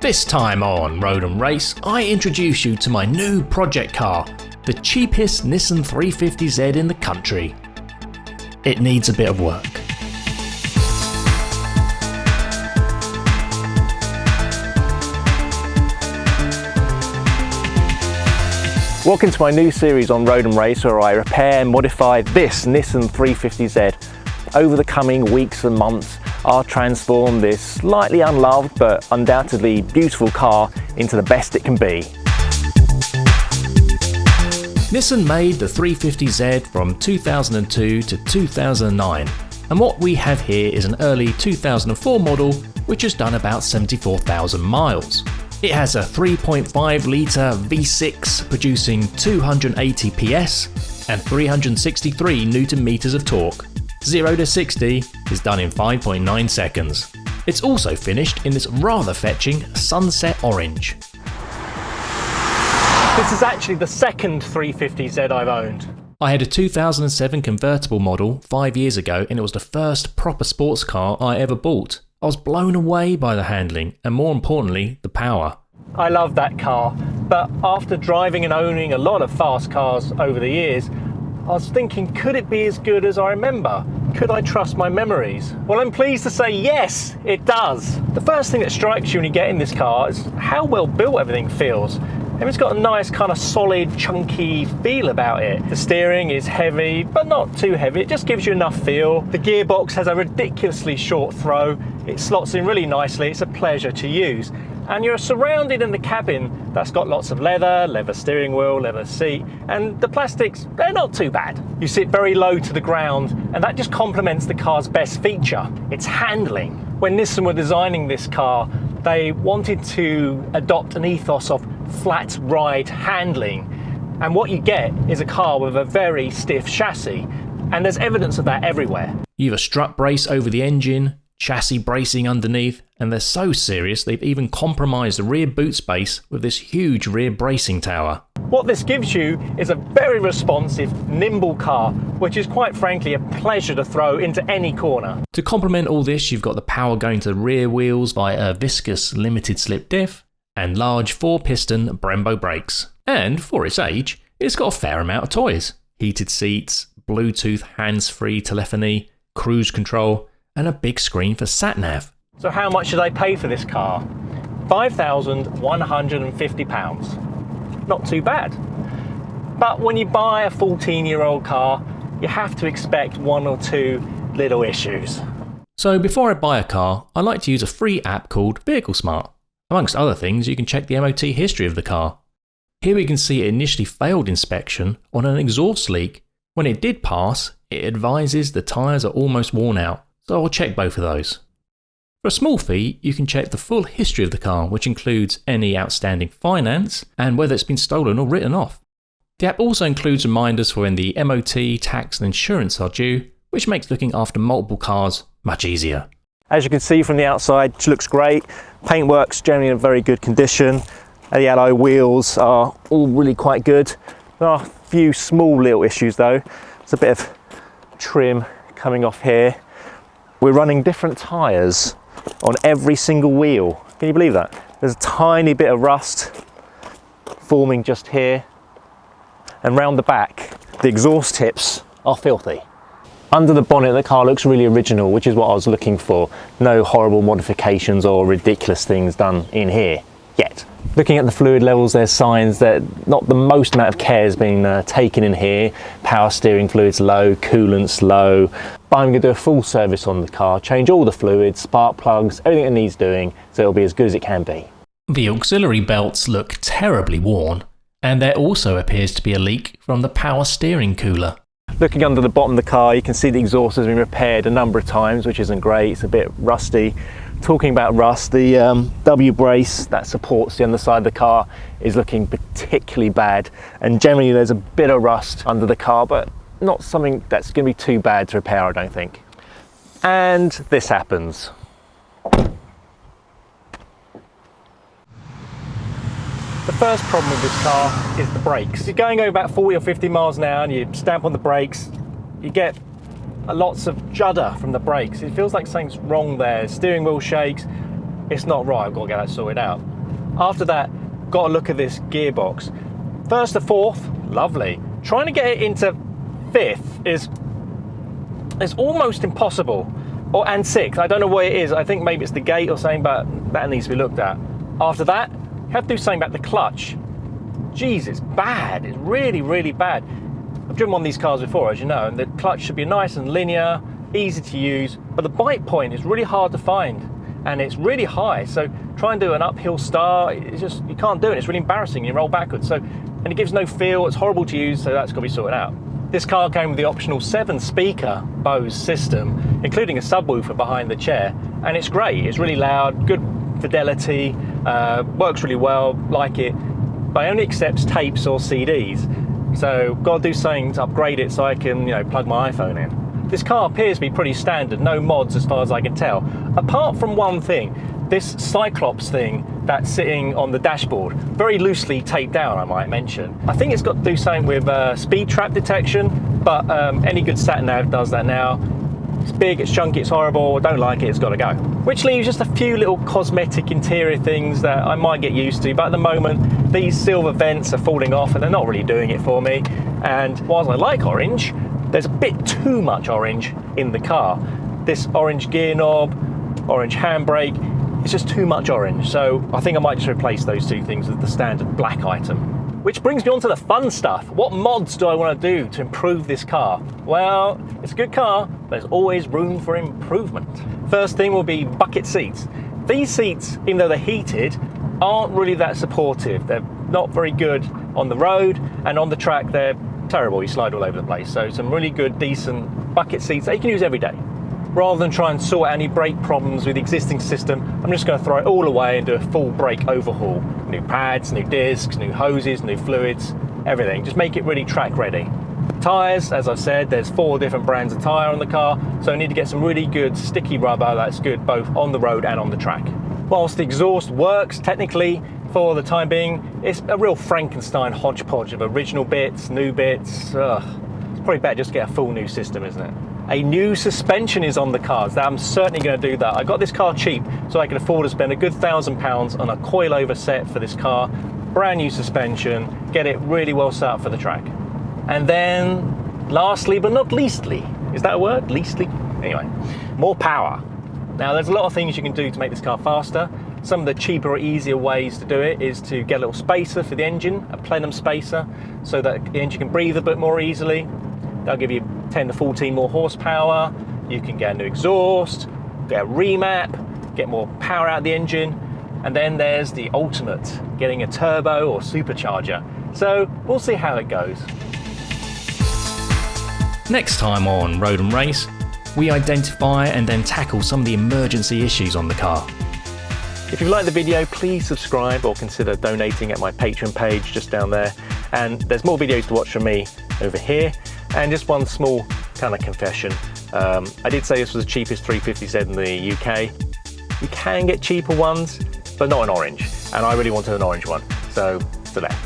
This time on Road and Race, I introduce you to my new project car, the cheapest Nissan 350Z in the country. It needs a bit of work. Welcome to my new series on Road and Race, where I repair and modify this Nissan 350Z. Over the coming weeks and months, I'll transform this slightly unloved but undoubtedly beautiful car into the best it can be. Nissan made the 350Z from 2002 to 2009, and what we have here is an early 2004 model which has done about 74,000 miles. It has a 3.5 litre V6 producing 280 PS and 363 Newton meters of torque. 0 to 60 is done in 5.9 seconds. It's also finished in this rather fetching sunset orange. This is actually the second 350Z I've owned. I had a 2007 convertible model 5 years ago, and it was the first proper sports car I ever bought. I was blown away by the handling and, more importantly, the power. I love that car, but after driving and owning a lot of fast cars over the years, I was thinking, could it be as good as I remember? Could I trust my memories? Well, I'm pleased to say yes, it does. The first thing that strikes you when you get in this car is how well built everything feels. It's got a nice kind of solid, chunky feel about it. The steering is heavy, but not too heavy. It just gives you enough feel. The gearbox has a ridiculously short throw. It slots in really nicely. It's a pleasure to use. And you're surrounded in the cabin that's got lots of leather steering wheel, leather seat, and the plastics, they're not too bad. You sit very low to the ground, and that just complements the car's best feature, its handling. When Nissan were designing this car, they wanted to adopt an ethos of flat ride handling, and what you get is a car with a very stiff chassis, and there's evidence of that everywhere. You have a strut brace over the engine, chassis bracing underneath, and they're so serious they've even compromised the rear boot space with this huge rear bracing tower. What this gives you is a very responsive, nimble car, which is quite frankly a pleasure to throw into any corner. To complement all this, you've got the power going to the rear wheels via a viscous limited slip diff and large 4-piston Brembo brakes. And for its age, it's got a fair amount of toys. Heated seats, Bluetooth hands-free telephony, cruise control, and a big screen for sat-nav. So how much did I pay for this car? £5,150. Not too bad. But when you buy a 14-year-old car, you have to expect one or two little issues. So before I buy a car, I like to use a free app called Vehicle Smart. Amongst other things, you can check the MOT history of the car. Here we can see it initially failed inspection on an exhaust leak. When it did pass, it advises the tyres are almost worn out. So I'll check both of those. For a small fee, you can check the full history of the car, which includes any outstanding finance and whether it's been stolen or written off. The app also includes reminders for when the MOT, tax and insurance are due, which makes looking after multiple cars much easier. As you can see from the outside, it looks great. Paintwork's generally in very good condition. The alloy wheels are all really quite good. There are a few small little issues though. There's a bit of trim coming off here. We're running different tyres on every single wheel. Can you believe that? There's a tiny bit of rust forming just here. And round the back, the exhaust tips are filthy. Under the bonnet, the car looks really original, which is what I was looking for. No horrible modifications or ridiculous things done in here yet. Looking at the fluid levels, there's signs that not the most amount of care has been taken in here. Power steering fluid's low, coolant's low. But I'm going to do a full service on the car, change all the fluids, spark plugs, everything it needs doing, so it'll be as good as it can be. The auxiliary belts look terribly worn, and there also appears to be a leak from the power steering cooler. Looking under the bottom of the car, you can see the exhaust has been repaired a number of times, which isn't great. It's a bit rusty. Talking about rust, the W brace that supports the underside of the car is looking particularly bad, and generally there's a bit of rust under the car, but not something that's going to be too bad to repair, I don't think. And this happens. The first problem with this car is the brakes. You're going over about 40 or 50 miles an hour and you stamp on the brakes, you get lots of judder from the brakes. It feels like something's wrong there. Steering wheel shakes. It's not right. I've got to get that sorted out. After that, got to look at this gearbox. First to fourth, lovely. Trying to get it into fifth is almost impossible. And sixth, I don't know what it is. I think maybe it's the gate or something, but that needs to be looked at. After that, you have to do something about the clutch. Jeez, it's bad. It's really, really bad. I've driven one of these cars before, as you know, and the clutch should be nice and linear, easy to use, but the bite point is really hard to find, and it's really high. So try and do an uphill start, it's just, you can't do it. It's really embarrassing. You roll backwards. And it gives no feel. It's horrible to use, so that's got to be sorted out. This car came with the optional 7-speaker Bose system, including a subwoofer behind the chair, and it's great. It's really loud, good fidelity, works really well, like it, but only accepts tapes or CDs. So got to do something to upgrade it so I can, plug my iPhone in. This car appears to be pretty standard, no mods as far as I can tell, apart from one thing. This Cyclops thing that's sitting on the dashboard, very loosely taped down, I might mention. I think it's got to do something with speed trap detection, but any good sat nav does that now. It's big, it's chunky, it's horrible, I don't like it, it's got to go. Which leaves just a few little cosmetic interior things that I might get used to, but at the moment, these silver vents are falling off and they're not really doing it for me. And whilst I like orange, there's a bit too much orange in the car. This orange gear knob, orange handbrake, it's just too much orange. So I think I might just replace those two things with the standard black item. Which brings me on to the fun stuff. What mods do I want to do to improve this car? Well, it's a good car, but there's always room for improvement. First thing will be bucket seats. These seats, even though they're heated, aren't really that supportive. They're not very good on the road, and on the track they're terrible. You slide all over the place. So some really good, decent bucket seats that you can use every day. Rather than try and sort out any brake problems with the existing system, I'm just going to throw it all away and do a full brake overhaul. New pads, new discs, new hoses, new fluids, everything. Just make it really track ready. Tyres, as I've said, there's 4 different brands of tyre on the car, so I need to get some really good sticky rubber that's good both on the road and on the track. Whilst the exhaust works technically for the time being, it's a real Frankenstein hodgepodge of original bits, new bits. Ugh. It's probably better just to get a full new system, isn't it? A new suspension is on the cards. I'm certainly going to do that. I got this car cheap, so I can afford to spend a good £1,000 on a coilover set for this car, brand new suspension, get it really well set up for the track. And then, lastly but not leastly, is that a word? Leastly? Anyway, more power. Now, there's a lot of things you can do to make this car faster. Some of the cheaper or easier ways to do it is to get a little spacer for the engine, a plenum spacer, so that the engine can breathe a bit more easily. That'll give you 10 to 14 more horsepower. You can get a new exhaust, get a remap, get more power out of the engine. And then there's the ultimate, getting a turbo or supercharger. So we'll see how it goes. Next time on Road and Race, we identify and then tackle some of the emergency issues on the car. If you've liked the video, please subscribe or consider donating at my Patreon page just down there. And there's more videos to watch from me over here. And just one small kind of confession. I did say this was the cheapest 350Z in the UK. You can get cheaper ones, but not an orange. And I really wanted an orange one. So, to that.